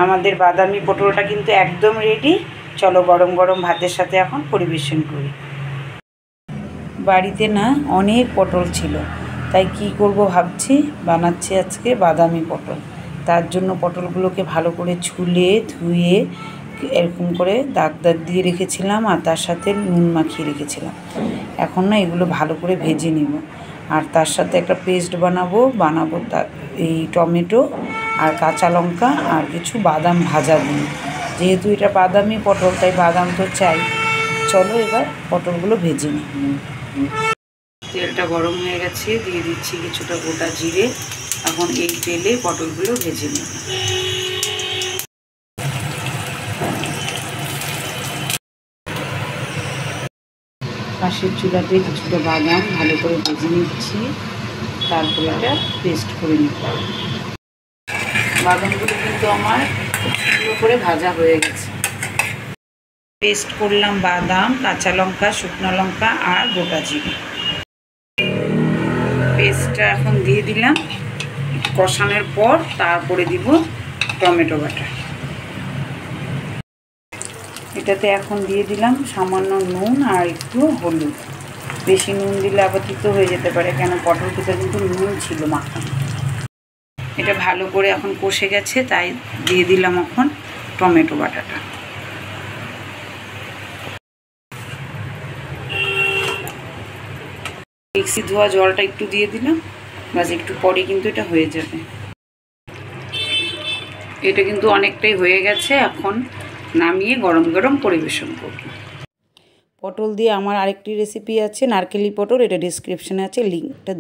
আমাদের বাদামি পটলটা কিন্তু একদম রেডি। চলো গরম গরম ভাতের সাথে এখন পরিবেশন করি। বাড়িতে না অনেক পটল ছিল, তাই কি করব ভাবছি, বানাচ্ছি আজকে বাদামি পটল। তার জন্য পটলগুলোকে ভালো করে ছুলে ধুয়ে এরকম করে দাগ দাগ দিয়ে রেখেছিলাম, আর তার সাথে নুন মাখিয়ে রেখেছিলাম। এখন না এগুলো ভালো করে ভেজে নিব, আর তার সাথে একটা পেস্ট বানাবো এই টমেটো আর কাঁচা লঙ্কা আর কিছু বাদাম ভাজা দিই। যেহেতু এটা বাদামি পটল তাই বাদাম তো চাই। চলো এবার পটলগুলো ভেজে নিই। তেলটা গরম হয়ে গেছে, দিয়ে দিচ্ছি কিছুটা গোটা জিরে। এখন এই তেলে পটলগুলো ভেজে নিই। পাশের চুলাতে কিছুটা বাদাম ভালো করে ভেজে নিচ্ছি, তারপরে এটা পেস্ট করে নিতে হবে। বাদামগুলো কিন্তু আমার ভালো করে ভাজা হয়ে গেছে। পেস্ট করলাম বাদাম, কাঁচা লঙ্কা, শুকনো লঙ্কা আর গোটা জিরে। পেস্টটা এখন দিয়ে দিলাম। কষানোর পর তারপরে দিব টমেটো বাটা। এটাতে এখন দিয়ে দিলাম সামান্য নুন আর একটু হলুদ। বেশি নুন দিলে আবার তিতো হয়ে যেতে পারে, কেন পটলটিতে কিন্তু নুন ছিল মাখানো। এটা ভালো করে এখন কষে গেছে, তাই দিয়ে দিলাম এখন টমেটো বাটাটা। মিক্সি ধোয়া জলটা একটু দিয়ে দিলাম, বাস একটু পরে কিন্তু এটা হয়ে যাবে। এটা কিন্তু অনেকটাই হয়ে গেছে, এখন নামিয়ে গরম গরম পরিবেশন করব। পটল দিয়ে আমার আরেকটি রেসিপি আছে, নারকেলি পটল, এটা ডিসক্রিপশনে আছে, লিঙ্কটা